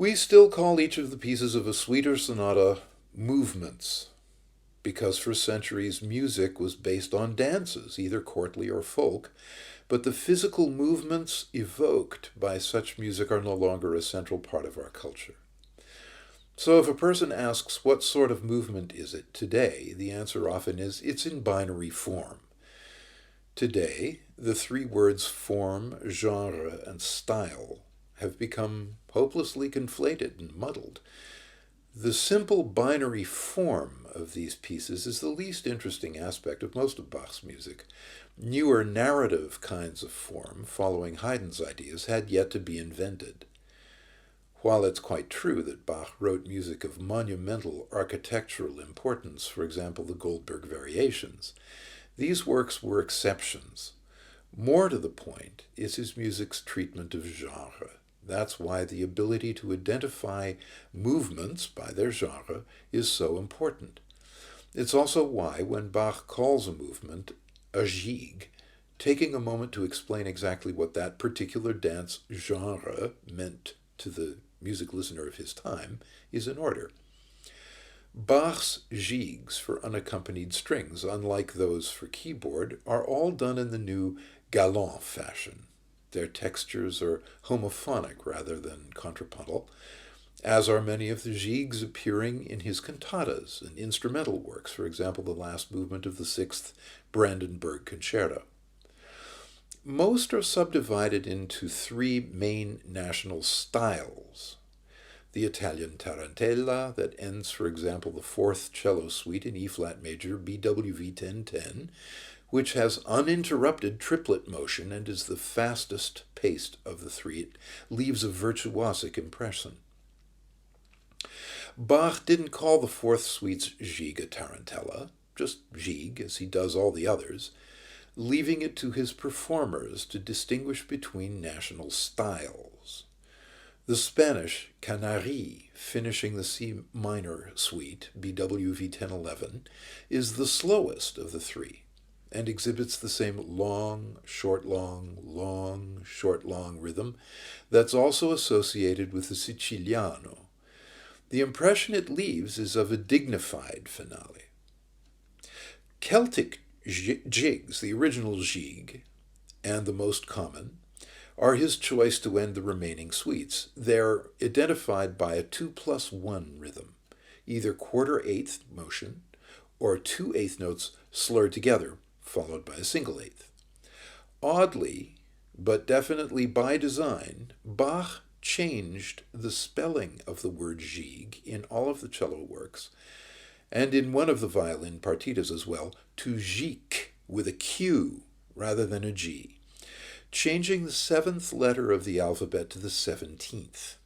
We still call each of the pieces of a suite or sonata movements, because for centuries music was based on dances, either courtly or folk, but the physical movements evoked by such music are no longer a central part of our culture. So if a person asks what sort of movement is it today, the answer often is it's in binary form. Today, the three words form, genre, and style have become hopelessly conflated and muddled. The simple binary form of these pieces is the least interesting aspect of most of Bach's music. Newer narrative kinds of form, following Haydn's ideas, had yet to be invented. While it's quite true that Bach wrote music of monumental architectural importance, for example, the Goldberg Variations, these works were exceptions. More to the point is his music's treatment of genre. That's why the ability to identify movements by their genre is so important. It's also why, when Bach calls a movement a gigue, taking a moment to explain exactly what that particular dance genre meant to the music listener of his time is in order. Bach's gigues for unaccompanied strings, unlike those for keyboard, are all done in the new galant fashion. Their textures are homophonic rather than contrapuntal, as are many of the gigues appearing in his cantatas and instrumental works, for example, the last movement of the Sixth Brandenburg Concerto. Most are subdivided into three main national styles. The Italian tarantella that ends, for example, the fourth cello suite in E-flat major, BWV 1010, which has uninterrupted triplet motion and is the fastest paced of the three. It leaves a virtuosic impression. Bach didn't call the fourth suite's gigue tarantella, just gigue, as he does all the others, leaving it to his performers to distinguish between national styles. The Spanish Canari, finishing the C minor suite, BWV 1011, is the slowest of the three, and exhibits the same long, short, long, short, long rhythm that's also associated with the Siciliano. The impression it leaves is of a dignified finale. Celtic jigs, the original gigue, and the most common, are his choice to end the remaining suites. They're identified by a 2+1 rhythm, either quarter-eighth motion or 2/8 notes slurred together, followed by a single eighth. Oddly, but definitely by design, Bach changed the spelling of the word gigue in all of the cello works, and in one of the violin partitas as well, to gique with a Q rather than a G, changing the seventh letter of the alphabet to the 17th.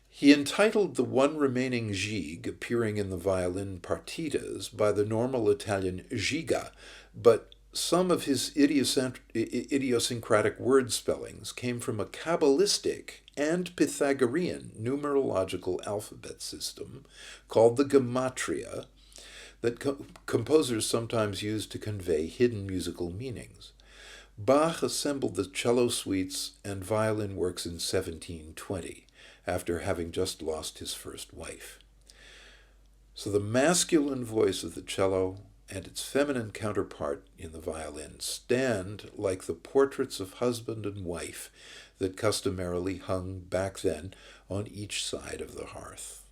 He entitled the one remaining gigue appearing in the violin partitas by the normal Italian giga, but some of his idiosyncratic word spellings came from a Kabbalistic and Pythagorean numerological alphabet system called the Gematria that composers sometimes use to convey hidden musical meanings. Bach assembled the cello suites and violin works in 1720, after having just lost his first wife. So the masculine voice of the cello and its feminine counterpart in the violin stand like the portraits of husband and wife that customarily hung back then on each side of the hearth.